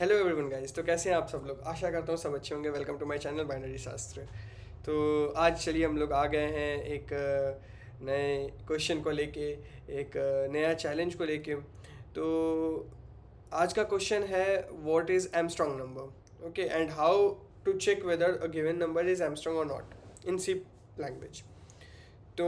Hello everyone guys, तो कैसे हैं आप सब लोग। आशा करता हूँ सब अच्छे होंगे। Welcome to my channel binary Shastra. तो आज चलिए हम लोग आ गए हैं एक नए क्वेश्चन को लेके, एक नया चैलेंज को लेके। तो आज का क्वेश्चन है what is Armstrong number, okay, and how to check whether a given number is Armstrong और नॉट इन सी लैंग्वेज। तो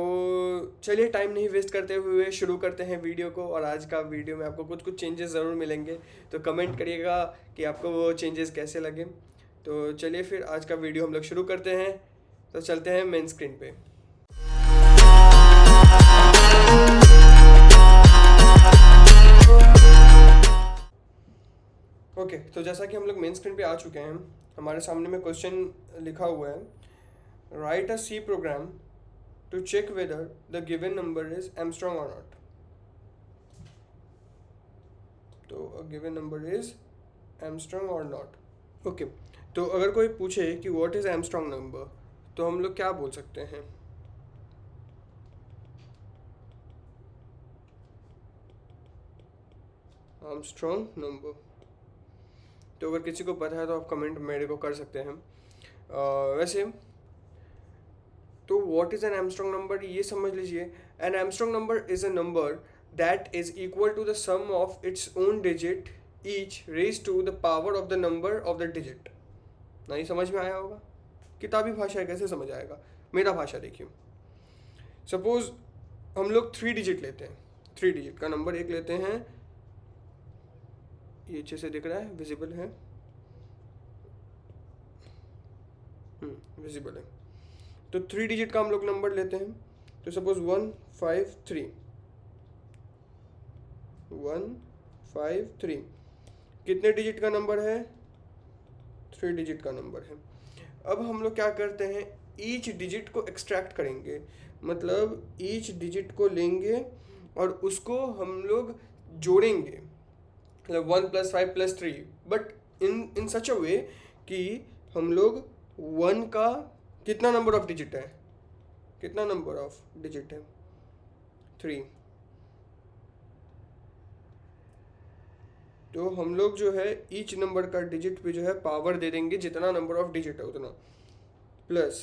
चलिए टाइम नहीं वेस्ट करते हुए शुरू करते हैं वीडियो को। और आज का वीडियो में आपको कुछ कुछ चेंजेस ज़रूर मिलेंगे, तो कमेंट करिएगा कि आपको वो चेंजेस कैसे लगे। तो चलिए फिर आज का वीडियो हम लोग शुरू करते हैं। तो चलते हैं मेन स्क्रीन पे। ओके, तो जैसा कि हम लोग मेन स्क्रीन पे आ चुके हैं, हमारे सामने में क्वेश्चन लिखा हुआ है write a C program to check whether the given number is Armstrong or not. तो a given number is Armstrong or not. Okay. तो अगर कोई पूछे कि what is Armstrong number, तो हम लोग क्या बोल सकते हैं। Armstrong number। तो अगर किसी को पता है तो आप कमेंट मेरे को कर सकते हैं। वैसे तो what is an Armstrong number, ये समझ लीजिए। An Armstrong number is a number that is equal to the sum of its own digit each raise to the power of the number of the digit. नहीं समझ में आया होगा, किताबी भाषा है, कैसे समझ आएगा। मेरा भाषा देखिए। सपोज हम लोग 3 डिजिट लेते हैं, 3 डिजिट का नंबर एक लेते हैं। ये अच्छे से दिख रहा है, विजिबल है, विजिबल है। तो 3 डिजिट का हम लोग नंबर लेते हैं। तो सपोज 153 153 कितने डिजिट का नंबर है, 3 डिजिट का नंबर है। अब हम लोग क्या करते हैं, ईच डिजिट को एक्सट्रैक्ट करेंगे, मतलब ईच डिजिट को लेंगे और उसको हम लोग जोड़ेंगे, मतलब 1 + 5 + 3, बट इन सच अ वे कि हम लोग 1 का कितना नंबर ऑफ डिजिट है, कितना नंबर ऑफ डिजिट है, 3। तो हम लोग जो है ईच नंबर का डिजिट पे जो है पावर दे देंगे, जितना नंबर ऑफ डिजिट है उतना, प्लस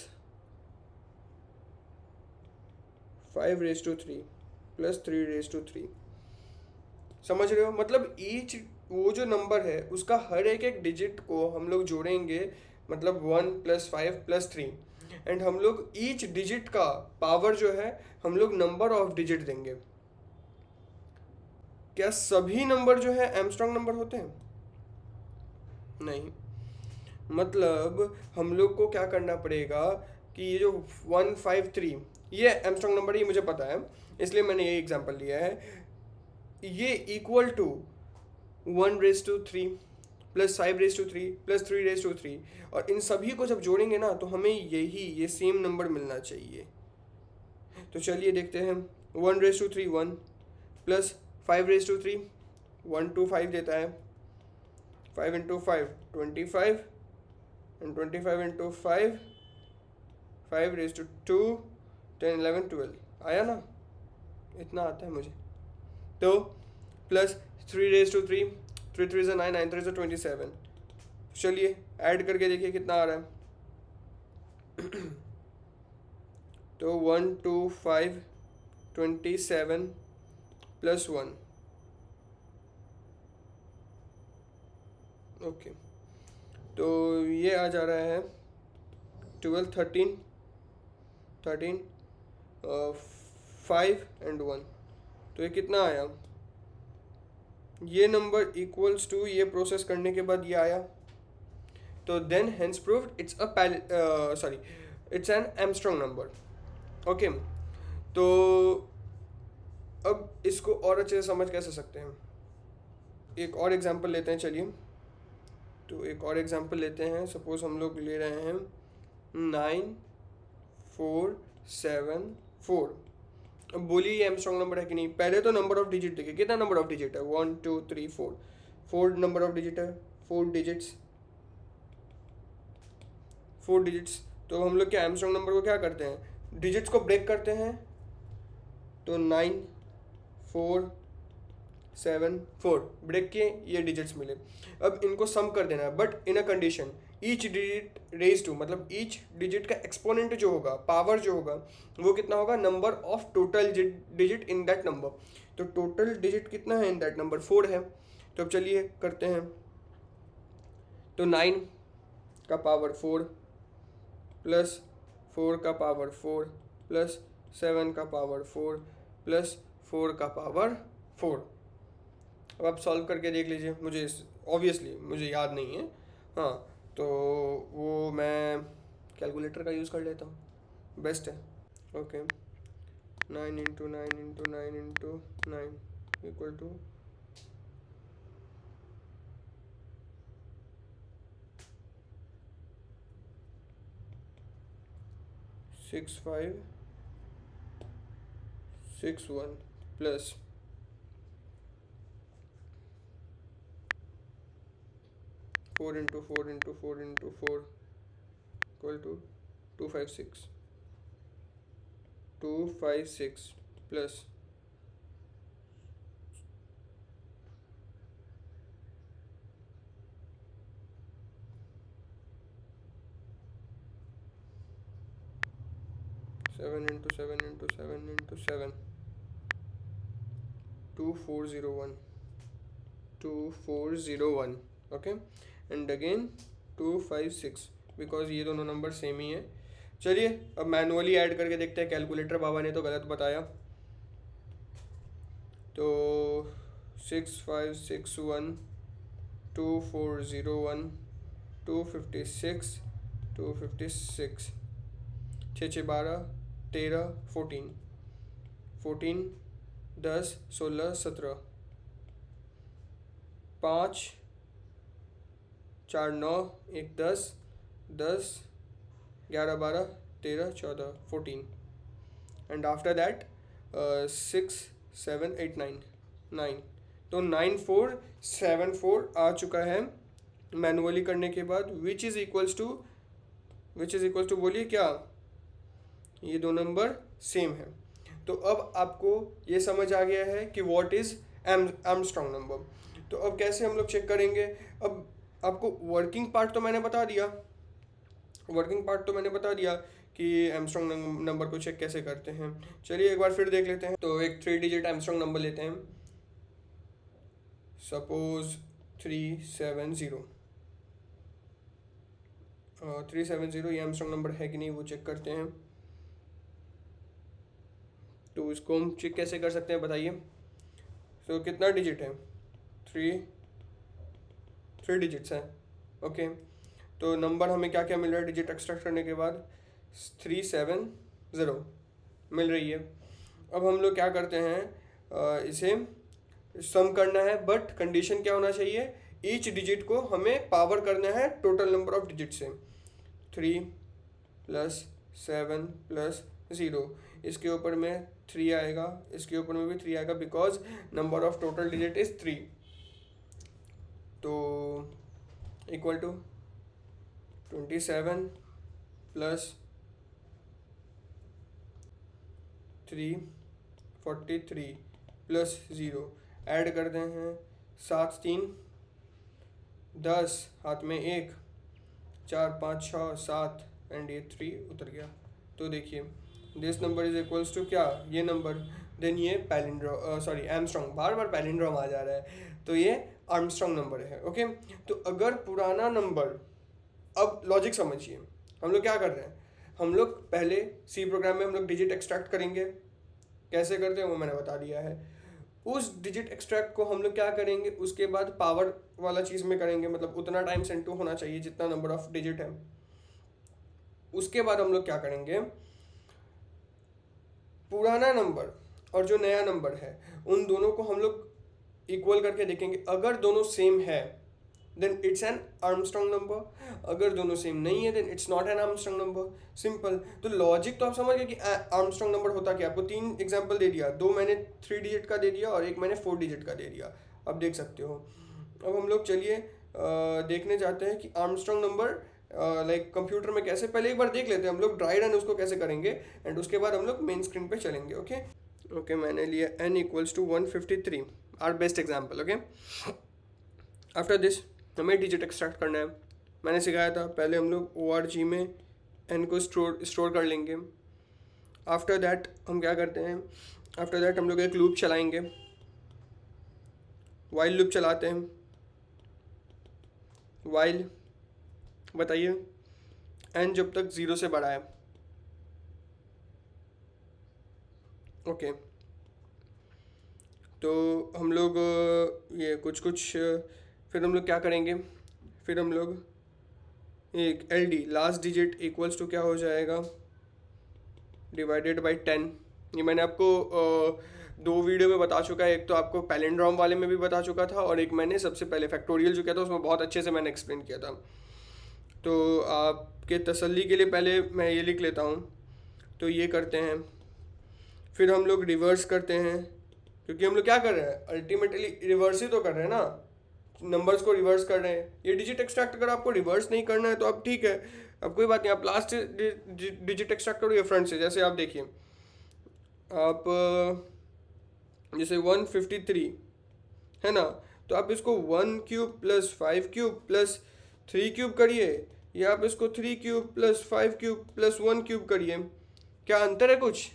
5⁻³ प्लस 3⁻³। समझ रहे हो, मतलब ईच वो जो नंबर है उसका हर एक डिजिट को हम लोग जोड़ेंगे, मतलब 1 + 5 + 3, एंड हम लोग ईच डिजिट का पावर जो है हम लोग नंबर ऑफ डिजिट देंगे। क्या सभी नंबर जो है एमस्ट्रॉन्ग नंबर होते हैं? नहीं। मतलब हम लोग को क्या करना पड़ेगा कि ये जो 153 ये एमस्ट्रॉन्ग नंबर, ये मुझे पता है इसलिए मैंने ये एग्जांपल लिया है। ये इक्वल टू 1⁻³ प्लस 5⁻³ प्लस 3⁻³, और इन सभी को जब जोड़ेंगे ना तो हमें ये सेम नंबर मिलना चाहिए। तो चलिए देखते हैं। 1⁻³ 1 प्लस 5⁻³ 1 2 5 देता है, 5 × 5 25, एंड 25 × 5 5⁻², 10 11 12 आया ना, इतना आता है मुझे। तो प्लस 3⁻³ 3 3 9 9 3 27। चलिए ऐड करके देखिए कितना आ रहा है। तो 1 2 5 27 प्लस 1, ओके। तो ये आ जा रहा है 12 13 13 5 एंड 1। तो ये कितना आया, ये नंबर इक्वल्स टू ये प्रोसेस करने के बाद ये आया। तो then hence proved it's it's an Armstrong number, okay. तो अब इसको और अच्छे से समझ कैसे सकते हैं, एक और एग्जांपल लेते हैं। चलिए तो एक और एग्जांपल लेते हैं। सपोज हम लोग ले रहे हैं 9 4 7 4। अब बोलिए ये एमस्ट्रॉन्ग नंबर है कि नहीं। पहले तो नंबर ऑफ डिजिट देखिए, कितना नंबर ऑफ डिजिट है, 1 2 3 4, 4 नंबर ऑफ डिजिट है, 4 डिजिट्स, 4 डिजिट्स। तो हम लोग क्या एमस्ट्रॉन्ग नंबर को क्या करते हैं, डिजिट्स को ब्रेक करते हैं। तो 9 4 7 4 ब्रेक किए, ये डिजिट्स मिले। अब इनको सम कर देना है, but in a condition each digit raise to, मतलब ईच डिजिट का एक्सपोनेंट जो होगा, पावर जो होगा, वो कितना होगा, number of total digit in that number. तो टोटल डिजिट कितना है इन दैट नंबर, 4 है। तो अब चलिए करते हैं। तो 9 का पावर 4 प्लस 4 का पावर 4 प्लस 7 का पावर 4 प्लस 4 का पावर 4। अब आप सॉल्व करके देख लीजिए, मुझे ऑब्वियसली मुझे याद नहीं है, हाँ, तो वो मैं कैलकुलेटर का यूज़ कर लेता हूँ, बेस्ट है। Okay, 9 × 9 × 9 × 9 equal to 6561 plus 4 × 4 × 4 × 4 equal to 256 plus 7 × 7 × 7 × 7 2401 okay, and again 256, because ये दोनों नंबर सेम ही है। चलिए अब मैनुअली ऐड करके देखते हैं, कैलकुलेटर बाबा ने तो गलत बताया। तो 6561 2401 256 256 6 6 12 13 14 14 10 16 17 5 4 9 1 10 10 11 12 13 14 14, एंड आफ्टर दैट 6 7 8 9 9। तो 9474 आ चुका है मैनुअली करने के बाद, विच इज़ इक्वल्स टू बोलिए क्या, ये दो नंबर सेम है। तो अब आपको ये समझ आ गया है कि व्हाट इज़ आर्मस्ट्रॉन्ग नंबर। तो अब कैसे हम लोग चेक करेंगे। अब आपको वर्किंग पार्ट तो मैंने बता दिया कि आर्मस्ट्रॉन्ग नंबर को चेक कैसे करते हैं। चलिए एक बार फिर देख लेते हैं। तो एक 3 डिजिट आर्मस्ट्रॉन्ग नंबर लेते हैं, सपोज 370। 370 ये आर्मस्ट्रॉन्ग नंबर है कि नहीं वो चेक करते हैं। तो इसको हम चेक कैसे कर सकते हैं बताइए। तो कितना डिजिट है, 3 डिजिट्स हैं। ओके, तो नंबर हमें क्या क्या मिल रहा है डिजिट एक्सट्रैक्ट करने के बाद, 370 मिल रही है। अब हम लोग क्या करते हैं, इसे सम करना है, बट कंडीशन क्या होना चाहिए, ईच डिजिट को हमें पावर करना है टोटल नंबर ऑफ डिजिट से। 3 + 7 + 0, इसके ऊपर में 3 आएगा, इसके ऊपर में भी 3 आएगा, because number of total digit is 3। तो इक्वल टू 27 + 3 43 + 0 ऐड करते हैं, 7 3 10, हाथ में 1 4 5 6 7 एंड ये 3 उतर गया। तो देखिए this number is equals to क्या, ये नंबर, देन ये आर्मस्ट्रॉन्ग, बार बार पैलिंड्रोम आ जा रहा है, तो ये आर्मस्ट्रॉन्ग नंबर है। ओके, तो अगर पुराना नंबर, अब लॉजिक समझिए, हम लोग क्या कर रहे हैं, हम लोग पहले सी प्रोग्राम में हम लोग डिजिट एक्सट्रैक्ट करेंगे, कैसे करते हैं वो मैंने बता दिया है। उस डिजिट एक्सट्रैक्ट को हम लोग क्या करेंगे, उसके बाद पावर वाला चीज़ में करेंगे, मतलब उतना टाइम सेंड टू होना चाहिए जितना नंबर ऑफ डिजिट है। उसके बाद हम लोग क्या करेंगे, पुराना नंबर और जो नया नंबर है उन दोनों को हम लोग इक्वल करके देखेंगे। अगर दोनों सेम है then it's an Armstrong number, अगर दोनों सेम नहीं है then it's not an Armstrong number, simple. तो लॉजिक तो आप समझ गए कि आर्मस्ट्रॉन्ग नंबर होता क्या। आपको 3 एग्जांपल दे दिया, 2 मैंने 3 डिजिट का दे दिया और एक मैंने 4 डिजिट का दे दिया, अब देख सकते हो। अब हम लोग चलिए देखने जाते हैं कि आर्मस्ट्रॉन्ग नंबर लाइक कंप्यूटर में कैसे, पहले एक बार देख लेते हैं हम लोग ड्राई रन उसको कैसे करेंगे, एंड उसके बाद हम लोग मेन स्क्रीन पे चलेंगे। ओके, मैंने लिया n = 153। Are best example. Okay, after this हमें डिजिट एक्सट्रैक्ट करना है. मैंने सिखाया था पहले हम लोग ORG में n को स्टोर कर लेंगे. आफ्टर दैट हम क्या करते हैं, आफ्टर दैट हम लोग एक लूप चलाएंगे, वाइल लूप चलाते हैं. वाइल बताइए n जब तक 0 से बड़ा है. ओके, तो हम लोग ये कुछ फिर हम लोग क्या करेंगे, फिर हम लोग एक LD last digit equals to क्या हो जाएगा, डिवाइडेड बाई 10. ये मैंने आपको 2 वीडियो में बता चुका है. एक तो आपको पैलिंड्रोम वाले में भी बता चुका था और एक मैंने सबसे पहले फैक्टोरियल जो किया था उसमें बहुत अच्छे से मैंने एक्सप्लेन किया था. तो आपके तसल्ली के लिए पहले मैं ये लिख लेता हूँ. तो ये करते हैं, फिर हम लोग रिवर्स करते हैं, क्योंकि हम लोग क्या कर रहे हैं, अल्टीमेटली रिवर्स ही तो कर रहे हैं ना, नंबर्स को रिवर्स कर रहे हैं. ये डिजिट एक्सट्रैक्ट अगर आपको रिवर्स नहीं करना है तो आप ठीक है, अब कोई बात नहीं, आप लास्ट डिजिट एक्सट्रैक्ट करो ये फ्रंट से. जैसे आप देखिए, आप जैसे 153 है ना, तो आप इसको 1 cube plus 5 cube plus 3 cube करिए, या आप इसको 3 cube plus 5 cube plus 1 cube करिए. क्या अंतर है कुछ?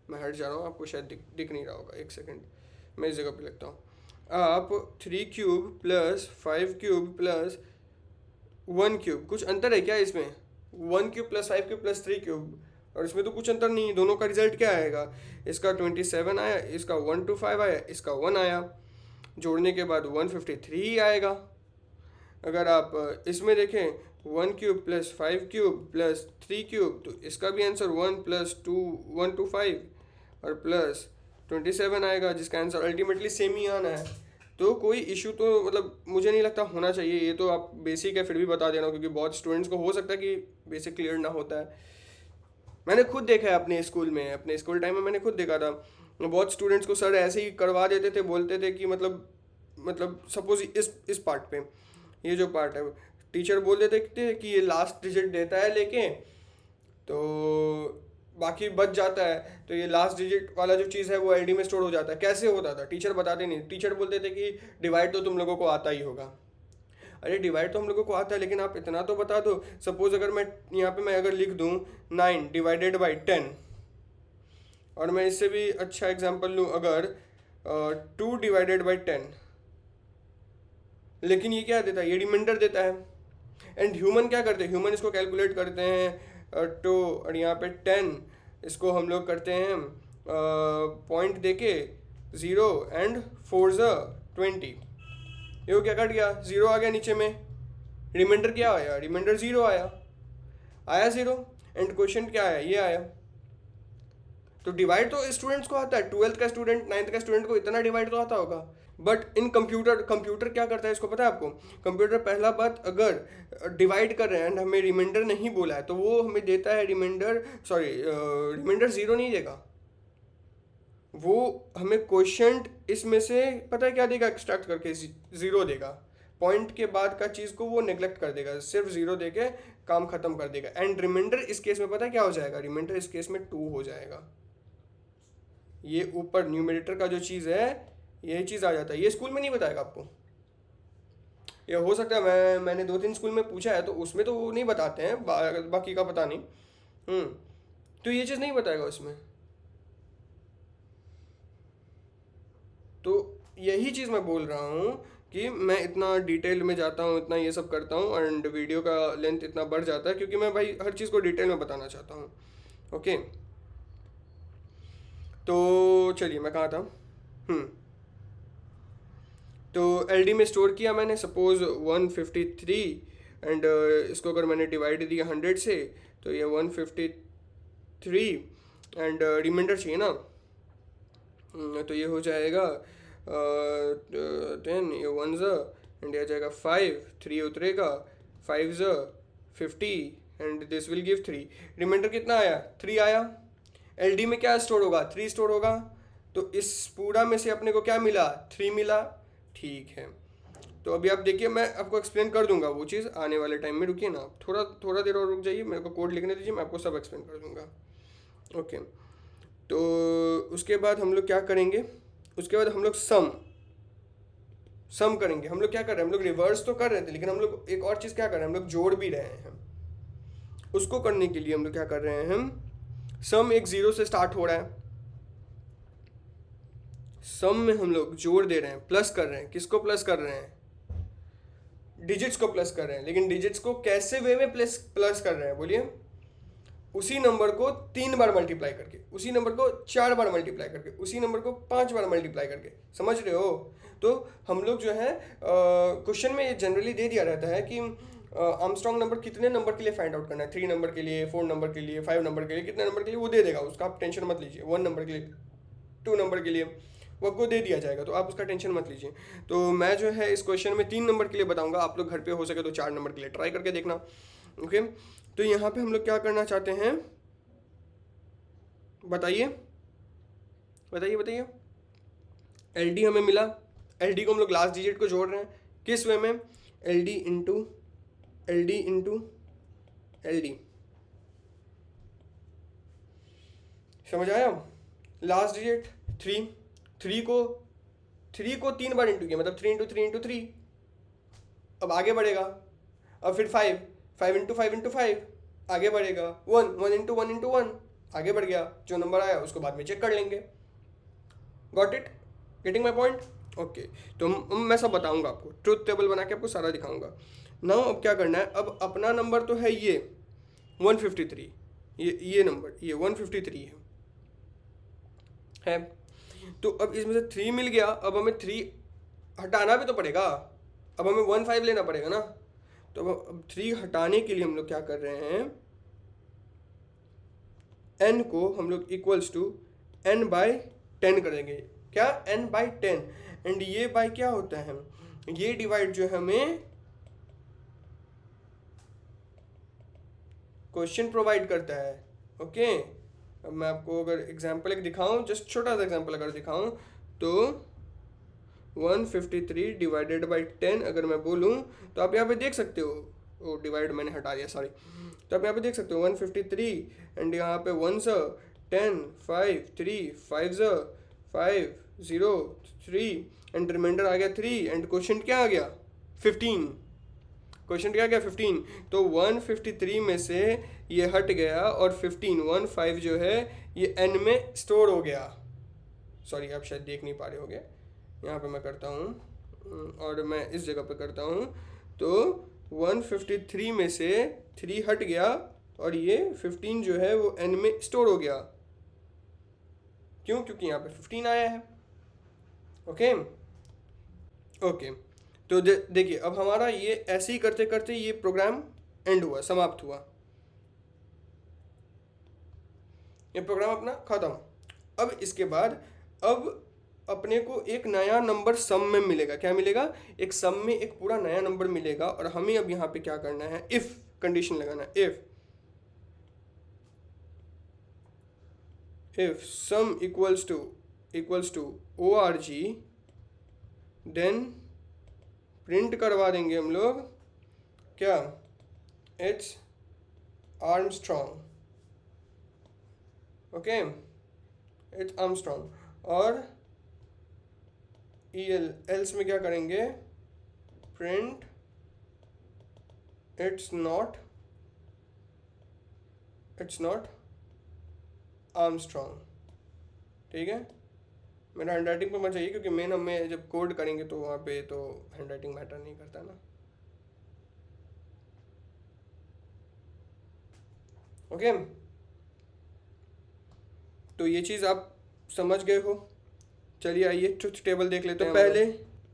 मैं हट जा रहा हूँ, आपको शायद दिख नहीं रहा होगा. एक सेकेंड, मैं इस जगह पे लिखता हूँ. आप 3 cube plus 5 cube plus 1 cube, कुछ अंतर है क्या इसमें? 1 cube plus 5 cube plus 3 cube, और इसमें तो कुछ अंतर नहीं है. दोनों का रिजल्ट क्या आएगा, इसका 27 आया, इसका 125 आया, इसका 1 आया. जोड़ने के बाद 153 आएगा. अगर आप इसमें देखें 1 cube plus 5 cube plus 3 cube, तो इसका भी आंसर 1 प्लस 2 125 और प्लस 27 आएगा, जिसका आंसर अल्टीमेटली सेम ही आना है. तो कोई इशू तो मतलब मुझे नहीं लगता होना चाहिए. ये तो आप बेसिक है, फिर भी बता दे रहा हूँ क्योंकि बहुत स्टूडेंट्स को हो सकता है कि बेसिक क्लियर ना होता है. मैंने खुद देखा है अपने स्कूल में, अपने स्कूल टाइम में मैंने खुद देखा था. बहुत स्टूडेंट्स को सर ऐसे ही करवा देते थे, बोलते थे कि मतलब सपोज इस पार्ट पे, ये जो पार्ट है, टीचर बोल देते थे कि ये लास्ट डिजिट देता है लेके, तो बाकी बच जाता है, तो ये लास्ट डिजिट वाला जो चीज़ है वो LD में स्टोर हो जाता है. कैसे होता था टीचर बताते नहीं. टीचर बोलते थे कि डिवाइड तो तुम लोगों को आता ही होगा. अरे डिवाइड तो हम लोगों को आता है, लेकिन आप इतना तो बता दो. सपोज अगर मैं यहाँ पे मैं अगर लिख दूँ 9 डिवाइडेड बाई 10, और मैं इससे भी अच्छा एग्जांपल लूँ अगर 2 डिवाइडेड बाई 10, लेकिन ये क्या देता है, ये रिमाइंडर देता है. एंड ह्यूमन क्या करते हैं, ह्यूमन इसको कैलकुलेट करते हैं तो, और यहाँ पे 10 इसको हम लोग करते हैं पॉइंट देके 0 एंड 4 20. ये क्या कट गया, 0 आ गया नीचे में. रिमाइंडर क्या आया, रिमाइंडर 0 आया 0. एंड क्वेश्चन क्या आया, ये आया. तो डिवाइड तो स्टूडेंट्स को आता है, 12th का स्टूडेंट 9th का स्टूडेंट को इतना डिवाइड तो आता होगा. बट इन कंप्यूटर क्या करता है, इसको पता है आपको? कंप्यूटर पहला बात, अगर डिवाइड कर रहे हैं एंड हमें रिमाइंडर नहीं बोला है, तो वो हमें देता है रिमाइंडर 0 नहीं देगा. वो हमें क्वोशिएंट इसमें से पता है क्या देगा, एक्सट्रैक्ट करके 0 देगा. पॉइंट के बाद का चीज़ को वो नेग्लेक्ट कर देगा, सिर्फ 0 देके काम खत्म कर देगा. एंड रिमाइंडर इस केस में पता है क्या हो जाएगा, रिमाइंडर इस केस में 2 हो जाएगा. ये ऊपर न्यूमरेटर का जो चीज़ है, ये चीज़ आ जाता है. ये स्कूल में नहीं बताएगा आपको. ये हो सकता है मैंने 2-3 स्कूल में पूछा है तो उसमें तो वो नहीं बताते हैं, बाकी का पता नहीं. तो ये चीज़ नहीं बताएगा उसमें. तो यही चीज़ मैं बोल रहा हूँ कि मैं इतना डिटेल में जाता हूँ, इतना ये सब करता हूँ, एंड वीडियो का लेंथ इतना बढ़ जाता है क्योंकि मैं भाई हर चीज़ को डिटेल में बताना चाहता हूँ. ओके, तो चलिए मैं कहाँ था. तो LD में स्टोर किया मैंने सपोज 153, एंड इसको अगर मैंने डिवाइड दिया 100 से, तो ये 153 एंड रिमाइंडर चाहिए ना, तो ये हो जाएगा 10, ये 1 एंड ये जाएगा 5, 3 उतरेगा, 5 50 and this will give 3. Remainder कितना आया, 3 आया. LD में क्या स्टोर होगा, 3 स्टोर होगा. तो इस पूरा में से अपने को क्या मिला, 3 मिला. ठीक है, तो अभी आप देखिए, मैं आपको एक्सप्लेन कर दूंगा वो चीज़ आने वाले टाइम में. रुकिए ना, थोड़ा देर और रुक जाइए, मेरे को कोड लिखने दीजिए, मैं आपको सब एक्सप्लेन कर दूंगा. ओके, तो उसके बाद हम लोग क्या करेंगे, उसके बाद हम लोग सम सम करेंगे। हम लोग क्या कर रहे हैं, हम लोग रिवर्स तो कर रहे थे, लेकिन हम लोग एक और चीज़ क्या कर रहे हैं, हम लोग जोड़ भी रहे हैं। उसको करने के लिए हम लोग क्या कर रहे हैं, हम सम एक जीरो से स्टार्ट हो रहा है, सम में हम लोग जोड़ दे रहे हैं, प्लस कर रहे हैं। किसको प्लस कर रहे हैं, डिजिट्स को प्लस कर रहे हैं। लेकिन डिजिट्स को कैसे वे में प्लस प्लस कर रहे हैं, बोलिए। उसी नंबर को 3 बार मल्टीप्लाई करके, उसी नंबर को 4 बार मल्टीप्लाई करके, उसी नंबर को 5 बार मल्टीप्लाई करके, समझ रहे हो। तो हम लोग जो है क्वेश्चन में ये जनरली दे दिया रहता है कि आर्मस्ट्रांग नंबर कितने नंबर के लिए फाइंड आउट करना है, 3 नंबर के लिए, 4 नंबर के लिए, 5 नंबर के लिए, कितने नंबर के लिए वो दे देगा, उसका आप टेंशन मत लीजिए। 1 नंबर के लिए, 2 नंबर के लिए वो आपको दे दिया जाएगा, तो आप उसका टेंशन मत लीजिए। तो मैं जो है इस क्वेश्चन में 3 नंबर के लिए बताऊंगा, आप लोग घर पे हो सके तो 4 नंबर के लिए ट्राई करके देखना। ओके, तो यहाँ पे हम लोग क्या करना चाहते हैं, बताइए बताइए बताइए। एल डी हमें मिला, एल डी को हम लोग लास्ट डिजिट को जोड़ रहे हैं, किस वे में, L D into L D into L D, समझ आया। लास्ट डिजिट 3, 3 को 3 बार इंटू किया, मतलब 3 इंटू 3 इंटू 3, अब आगे बढ़ेगा। अब फिर 5 इंटू 5 इंटू 5 आगे बढ़ेगा। 1 इंटू 1 इंटू 1 आगे बढ़ गया, जो नंबर आया उसको बाद में चेक कर लेंगे। Got it, getting my point. Okay, तो मैं सब बताऊंगा आपको, ट्रुथ टेबल बना के आपको सारा दिखाऊंगा। नाउ अब क्या करना है, अब अपना नंबर तो है ये 153, ये नंबर ये 153 है। तो अब इसमें से 3 मिल गया, अब हमें 3 हटाना भी तो पड़ेगा, अब हमें 15 लेना पड़ेगा ना। तो अब 3 हटाने के लिए हम लोग क्या कर रहे हैं, n को हम लोग इक्वल्स टू n/10 करेंगे। क्या, n/10, एंड ये बाय क्या होता है, ये डिवाइड जो है हमें क्वेश्चन प्रोवाइड करता है। ओके, अब मैं आपको अगर एग्जांपल एक दिखाऊं, जस्ट छोटा सा एग्जांपल अगर दिखाऊं, तो 153 डिवाइडेड बाई 10 अगर मैं बोलूं, तो आप यहाँ पे देख सकते हो, वो डिवाइड मैंने हटा दिया, सॉरी। तो आप यहाँ पे देख सकते हो 153, एंड यहाँ पे 1 सा 10, 5 3 5 सा 5 0 3, एंड रिमाइंडर आ गया 3, एंड क्वेश्चन क्या आ गया 15, क्वेश्चन क्या गया 15। तो 153 में से ये हट गया और 15 जो है ये n में स्टोर हो गया। सॉरी, आप शायद देख नहीं पा रहे होगे, यहाँ पे मैं करता हूँ और मैं इस जगह पे करता हूँ। तो 153 में से 3 हट गया और ये 15 जो है वो n में स्टोर हो गया। क्यों, क्योंकि यहाँ पे 15 आया है। ओके ओके, तो देखिए अब हमारा ये ऐसे ही करते करते ये प्रोग्राम एंड हुआ, समाप्त हुआ, ये प्रोग्राम अपना खत्म। अब इसके बाद अब अपने को एक नया नंबर सम में मिलेगा। क्या मिलेगा, एक सम में एक पूरा नया नंबर मिलेगा, और हमें अब यहाँ पे क्या करना है, इफ कंडीशन लगाना है। If sum equals to org, then print करवा देंगे हम लोग क्या, it's Armstrong. Okay, it's Armstrong, और एल्स में क्या करेंगे, प्रिंट इट्स नॉट आर्मस्ट्रॉन्ग। ठीक है, मेरा हैंड राइटिंग पर मत चाहिए, क्योंकि मेन हमें जब कोड करेंगे तो वहाँ पे तो हैंड राइटिंग मैटर नहीं करता ना। ओके, तो ये चीज़ आप समझ गए हो। चलिए आइए ट्रुथ टेबल देख लेते हैं। तो पहले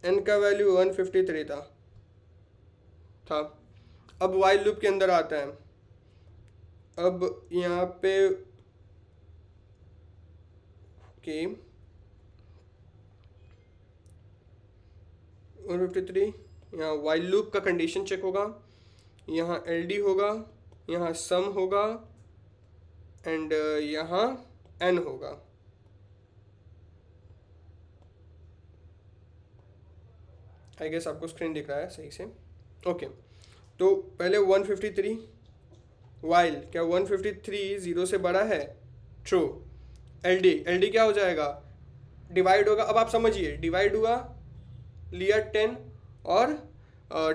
n का वैल्यू 153 था। अब वाइल लूप के अंदर आता है। अब यहाँ पे ओके 153, यहाँ वाइल लूप का कंडीशन चेक होगा, यहाँ LD होगा, यहाँ सम होगा, एंड यहाँ n होगा। आई गेस आपको स्क्रीन दिख रहा है सही से। ओके, तो पहले 153 वाइल, क्या 153 0 से बड़ा है, ट्रू। LD क्या हो जाएगा, डिवाइड होगा। अब आप समझिए, डिवाइड हुआ लिया 10 और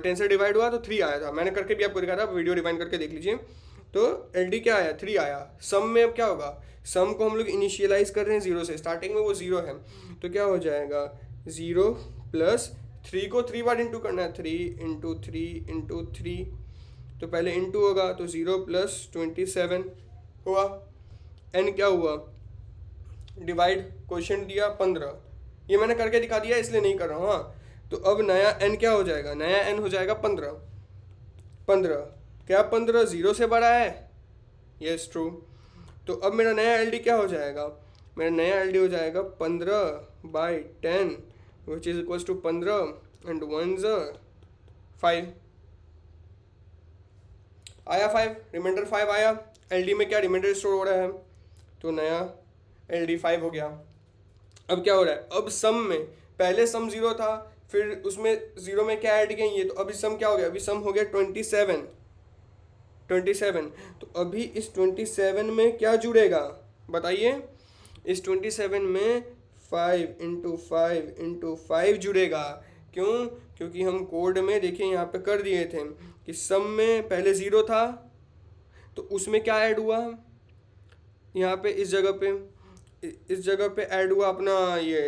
10 से डिवाइड हुआ तो 3 आया था, मैंने करके भी आपको दिखा था, आप वीडियो रिवाइंड करके देख लीजिए। तो LD क्या आया, 3 आया। सम में अब क्या होगा, सम को हम लोग इनिशियलाइज कर रहे हैं 0 से, स्टार्टिंग में वो 0 है, तो क्या हो जाएगा 0 प्लस 3 को 3 बार इंटू करना है, 3 इंटू 3 इंटू 3, तो पहले इंटू होगा तो 0 प्लस 27 हुआ। n क्या हुआ, डिवाइड, क्वेश्चन दिया 15, ये मैंने करके दिखा दिया इसलिए नहीं कर रहा हूँ। हाँ, तो अब नया n क्या हो जाएगा, नया n हो जाएगा 15। 15 क्या 15 0 से बड़ा है, यस ट्रू। तो अब मेरा नया LD क्या हो जाएगा, मेरा नया LD हो जाएगा 15/10 which is equals to 15 and 1 5 आया, 5 रिमाइंडर 5 आया। LD में क्या रिमाइंडर स्टोर हो रहा है, तो नया LD 5 हो गया। अब क्या हो रहा है, अब सम में पहले सम 0 था, फिर उसमें 0 में क्या ऐड किया ये, तो अभी सम क्या हो गया, अभी सम हो गया 27। तो अभी इस 27 में क्या जुड़ेगा बताइए, इस 27 में 5 इंटू 5 इंटू 5 जुड़ेगा। क्यों, क्योंकि हम कोड में देखिए यहाँ पे कर दिए थे कि सम में पहले 0 था, तो उसमें क्या ऐड हुआ, यहाँ पे इस जगह पे ऐड हुआ अपना ये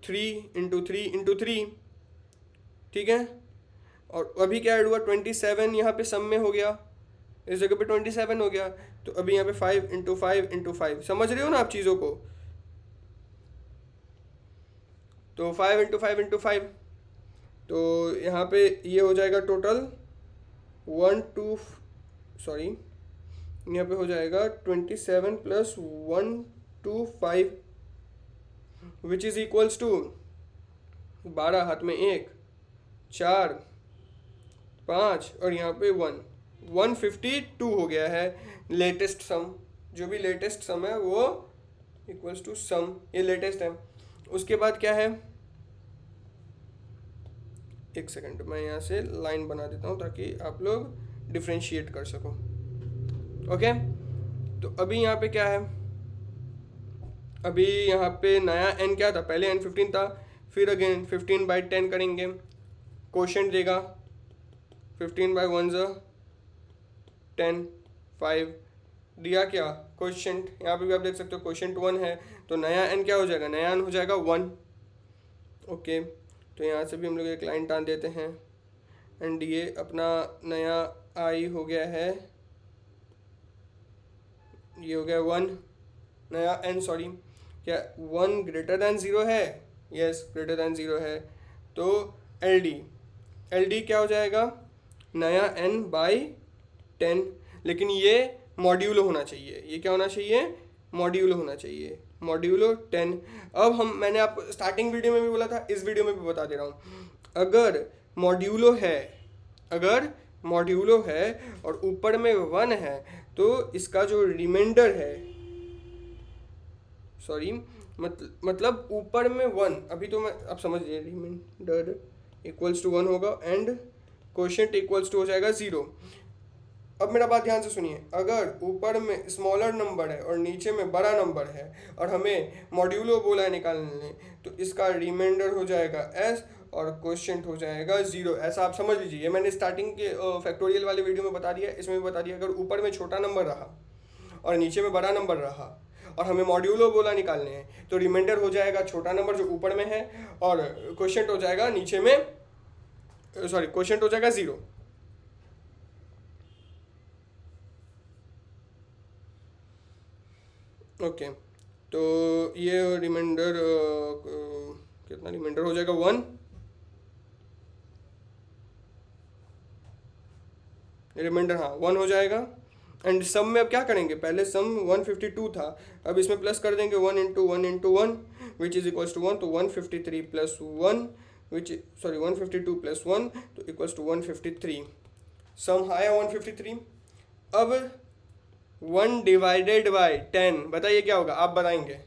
3 इंटू 3 इंटू 3, ठीक है। और अभी क्या ऐड हुआ 27, यहाँ पे सम में हो गया, इस जगह पे 27 हो गया, तो अभी यहाँ पे 5 इंटू 5 इंटू 5, समझ रहे हो ना आप चीज़ों को। तो 5 इंटू 5 इंटू 5, तो यहाँ पे ये हो जाएगा टोटल यहाँ पे हो जाएगा 27 plus 125 which is equals to 12 हाथ में 1 4 5 और यहाँ पे 152 हो गया है लेटेस्ट सम। जो भी लेटेस्ट सम है वो इक्वल्स टू सम, ये लेटेस्ट है। उसके बाद क्या है, एक सेकंड मैं यहाँ से लाइन बना देता हूँ ताकि आप लोग डिफ्रेंशिएट कर सको। ओके, तो अभी यहाँ पे क्या है, अभी यहाँ पे नया n क्या था, पहले n 15 था, फिर अगेन 15/10 करेंगे, क्वोशंट देगा 15/1 10 5 दिया क्या क्वोशंट, यहाँ पे भी आप देख सकते हो क्वोशंट 1 है, तो नया n क्या हो जाएगा, नया n हो जाएगा 1। ओके, तो यहाँ से भी हम लोग एक लाइन टान देते हैं एंड ये अपना नया i हो गया है, ये हो गया 1, नया n सॉरी, क्या 1 ग्रेटर दैन 0 है, यस ग्रेटर दैन 0 है, तो LD क्या हो जाएगा, नया n/10, लेकिन ये मॉड्यूलो होना चाहिए, ये क्या होना चाहिए, मॉड्यूलो होना चाहिए, मॉड्यूलो 10। अब मैंने आपको स्टार्टिंग वीडियो में भी बोला था, इस वीडियो में भी बता दे रहा हूँ, अगर मॉड्यूलो है और ऊपर में 1 है, तो इसका जो रिमाइंडर है, सॉरी मतलब ऊपर में 1, अभी तो मैं आप समझ लीजिए, रिमाइंडर इक्वल्स टू 1 होगा एंड क्वोशंट इक्वल्स टू हो जाएगा 0। अब मेरा बात ध्यान से सुनिए, अगर ऊपर में स्मॉलर नंबर है और नीचे में बड़ा नंबर है और हमें मॉड्यूलो बोला है निकालने, तो इसका रिमाइंडर हो जाएगा s और क्वोशंट हो जाएगा 0। ऐसा आप समझ लीजिए, ये मैंने स्टार्टिंग के फैक्टोरियल वाले वीडियो में बता दिया, इसमें भी बता दिया, अगर ऊपर में छोटा नंबर रहा और नीचे में बड़ा नंबर रहा और हमें मॉड्यूलो बोला निकालने हैं, तो रिमाइंडर हो जाएगा छोटा नंबर जो ऊपर में है और क्वोशंट हो जाएगा नीचे में, सॉरी क्वोशंट हो जाएगा 0। ओके, तो ये रिमाइंडर कितना रिमाइंडर हो जाएगा 1, रिमाइंडर हाँ 1 हो जाएगा। एंड सम में अब क्या करेंगे, पहले सम 152 था, अब इसमें प्लस कर देंगे 1 into 1 into 1 which is equals to 1, तो 153 प्लस 1 152 प्लस 1 तो इक्वल्स टू 153, सम आया 153। अब 1 डिवाइडेड बाय 10 बताइए क्या होगा, आप बताएंगे,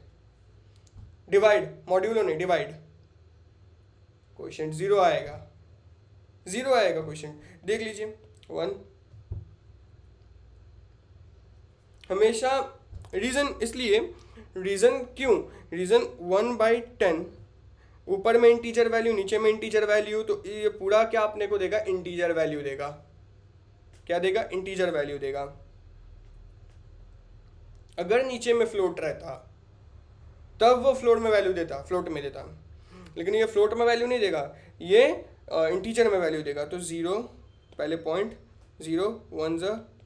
डिवाइड मॉड्यूलो नहीं डिवाइड, क्वोशंट 0 आएगा, 0 आएगा क्वोशंट, देख लीजिए 1। हमेशा रीज़न, इसलिए रीज़न क्यों, रीज़न 1/10 ऊपर में इंटीजर वैल्यू, नीचे में इंटीजर वैल्यू, तो ये पूरा क्या अपने को देगा, इंटीजर वैल्यू देगा। क्या देगा, इंटीजर वैल्यू देगा। अगर नीचे में फ्लोट रहता तब वो फ्लोट में वैल्यू देता, फ्लोट में देता, लेकिन ये फ्लोट में वैल्यू नहीं देगा, ये इंटीजर में वैल्यू देगा। तो 0 पहले पॉइंट, 0 1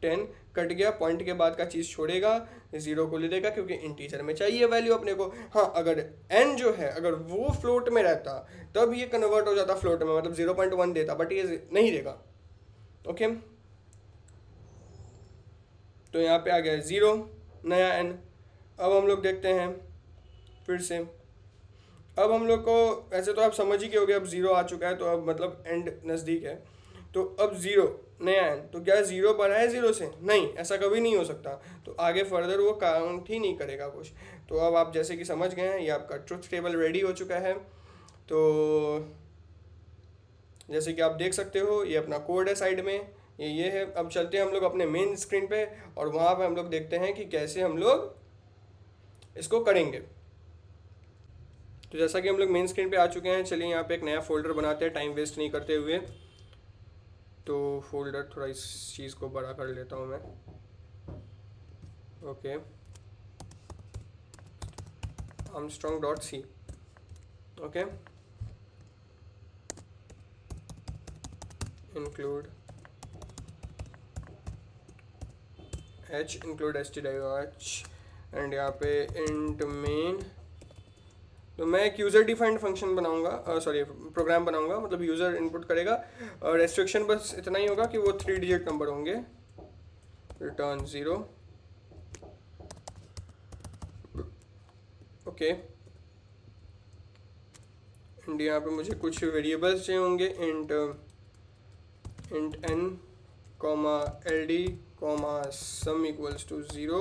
10 कट गया, पॉइंट के बाद का चीज़ छोड़ेगा, 0 को ले लेगा क्योंकि इंटीजर में चाहिए वैल्यू अपने को। हाँ, अगर n जो है अगर वो फ्लोट में रहता तब ये कन्वर्ट हो जाता फ्लोट में, मतलब 0.1 देता, बट ये नहीं देगा। ओके, तो यहाँ पे आ गया 0 नया n। अब हम लोग देखते हैं फिर से, अब हम लोग को ऐसे तो आप समझ ही गए होगे, अब 0 आ चुका है तो अब मतलब एंड नज़दीक है, तो अब 0 नया n, तो क्या 0 बढ़ा है 0 से? नहीं, ऐसा कभी नहीं हो सकता, तो आगे फर्दर वो काउंट ही नहीं करेगा कुछ। तो अब आप जैसे कि समझ गए हैं, ये आपका ट्रुथ टेबल रेडी हो चुका है। तो जैसे कि आप देख सकते हो, ये अपना कोड है साइड में, ये है। अब चलते हैं हम लोग अपने मेन स्क्रीन पे और वहाँ पे हम लोग देखते हैं कि कैसे हम लोग इसको करेंगे। तो जैसा कि हम लोग मेन स्क्रीन पे आ चुके हैं, चलिए यहाँ पे एक नया फोल्डर बनाते हैं टाइम वेस्ट नहीं करते हुए। तो फोल्डर थोड़ा इस चीज़ को बड़ा कर लेता हूँ मैं। Okay, armstrong.c। Okay, include h include stdio_h and यहाँ पे int main। तो मैं एक यूज़र डिफाइंड फंक्शन बनाऊंगा, सॉरी प्रोग्राम बनाऊंगा, मतलब यूज़र इनपुट करेगा और रेस्ट्रिक्शन बस इतना ही होगा कि वो 3 डिजिट नंबर होंगे। रिटर्न 0। ओके, एंड यहाँ पे मुझे कुछ वेरिएबल्स चाहिए होंगे, int n comma ld comma sum equals to 0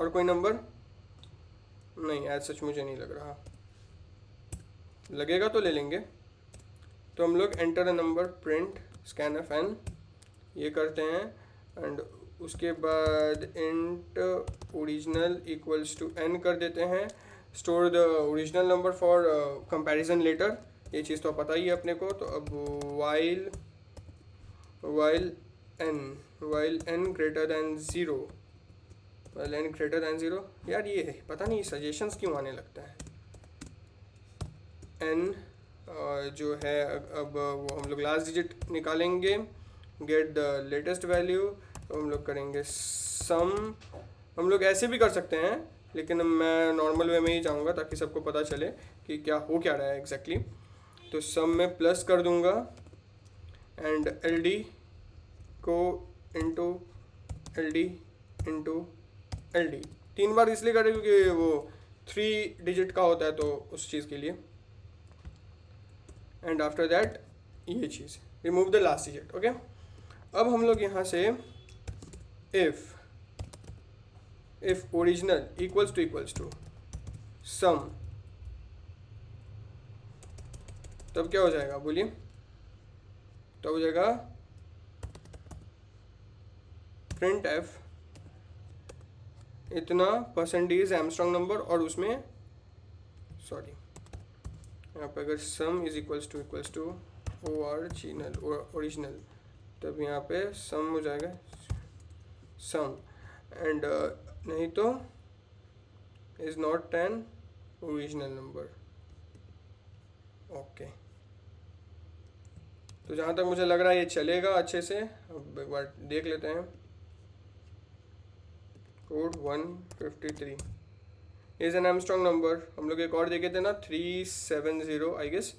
और कोई नंबर नहीं, एज सच मुझे नहीं लग रहा, लगेगा तो ले लेंगे। तो हम लोग enter a number print scanf n ये करते हैं, एंड उसके बाद int original equals to n कर देते हैं, store the original number for comparison later, ये चीज़ तो पता ही है अपने को। तो अब while n greater than 0, while n greater than 0, यार ये पता नहीं सजेशंस क्यों आने लगता है। n जो है अब वो हम लोग लास्ट डिजिट निकालेंगे, गेट द लेटेस्ट वैल्यू। तो हम लोग करेंगे सम, हम लोग ऐसे भी कर सकते हैं लेकिन मैं नॉर्मल वे में ही जाऊंगा ताकि सबको पता चले कि क्या हो क्या रहा है एग्जैक्टली। तो सम में प्लस कर दूंगा एंड एल डी को into L D into L D 3 बार इसलिए करें क्योंकि वो 3 डिजिट का होता है तो उस चीज़ के लिए। एंड आफ्टर दैट ये चीज़ remove the last digit. Okay, अब हम लोग यहाँ से if original equals to sum, तब क्या हो जाएगा बोलिए? तब हो जाएगा प्रिंट एफ इतना परसेंटेज आर्मस्ट्रांग नंबर, और उसमें सॉरी यहाँ पे अगर sum is equals to original, तब यहाँ पे सम हो जाएगा सम, एंड नहीं तो is not an original number. Okay, तो जहाँ तक मुझे लग रहा है ये चलेगा अच्छे से। अब एक बार देख लेते हैं। Code 153 is an Armstrong number. हम लोग एक और देखे थे ना 370 आई गेस,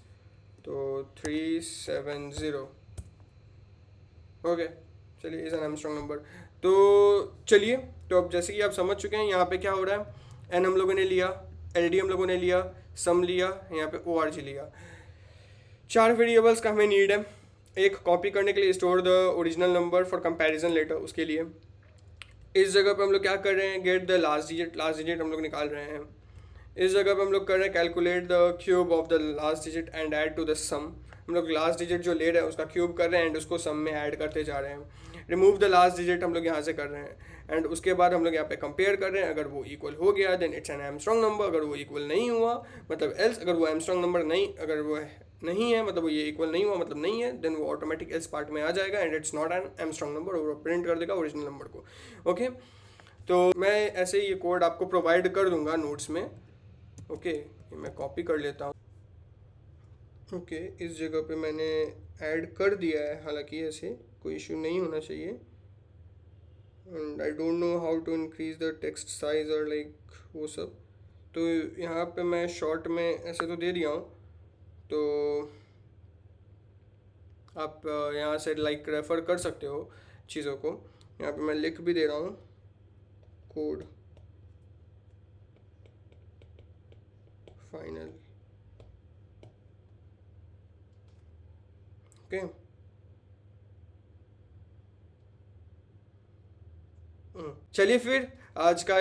तो 370। ओके, चलिए इज एन आर्मस्ट्रांग नंबर। तो चलिए, तो अब जैसे कि आप समझ चुके हैं यहाँ पे क्या हो रहा है, एन हम लोगों ने लिया, एल डी हम लोगों ने लिया, सम लिया, यहाँ पे ओ आर जी लिया। 4 वेरिएबल्स का हमें नीड है, एक कॉपी करने के लिए store the original number for comparison later, उसके लिए इस जगह पे हम लोग क्या कर रहे हैं, गेट द लास्ट डिजिट हम लोग निकाल रहे हैं। इस जगह पे हम लोग कर रहे हैं calculate the cube of the last digit and add to the sum, हम लोग लास्ट डिजिट जो ले रहे हैं उसका क्यूब कर रहे हैं एंड उसको सम में ऐड करते जा रहे हैं। रिमूव द लास्ट डिजिट हम लोग यहाँ से कर रहे हैं एंड उसके बाद हम लोग यहाँ पे कंपेयर कर रहे हैं। अगर वो इक्वल हो गया then it's an Armstrong number, अगर वो इक्वल नहीं हुआ मतलब एल्स, अगर वो आर्मस्ट्रांग नंबर नहीं, अगर वो नहीं है मतलब वो ये इक्वल नहीं हुआ मतलब नहीं है, देन वो ऑटोमेटिक एल्स पार्ट में आ जाएगा and it's not N Armstrong number और वो प्रिंट कर देगा ओरिजिनल नंबर को। ओके, तो मैं ऐसे ही ये कोड आपको प्रोवाइड कर दूंगा नोट्स में। ओके, ये मैं कॉपी कर लेता हूँ। ओके, इस जगह पे मैंने ऐड कर दिया है, हालांकि ऐसे कोई इशू नहीं होना चाहिए। And I don't know how to increase the text size और लाइक वो सब। तो यहाँ पे मैं शॉर्ट में ऐसे तो दे दिया हूँ, तो आप यहाँ से लाइक रेफ़र कर सकते हो चीज़ों को। यहाँ पे मैं लिख भी दे रहा हूँ कोड फाइनल। ओके, चलिए फिर आज का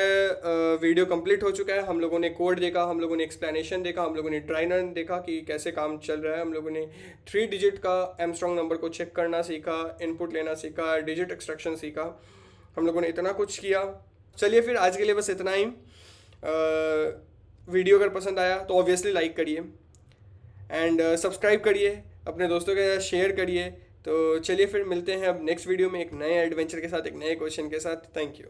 वीडियो कंप्लीट हो चुका है। हम लोगों ने कोड देखा, हम लोगों ने एक्सप्लेनेशन देखा, हम लोगों ने ट्राई रन देखा कि कैसे काम चल रहा है। हम लोगों ने 3 डिजिट का आर्मस्ट्रांग नंबर को चेक करना सीखा, इनपुट लेना सीखा, डिजिट एक्सट्रैक्शन सीखा। हम लोगों ने इतना कुछ किया। चलिए फिर आज के लिए बस इतना ही। वीडियो अगर पसंद आया तो ऑब्वियसली लाइक करिए एंड सब्सक्राइब करिए, अपने दोस्तों के साथ शेयर करिए। तो चलिए फिर मिलते हैं अब नेक्स्ट वीडियो में एक नए एडवेंचर के साथ, एक नए क्वेश्चन के साथ। Thank you.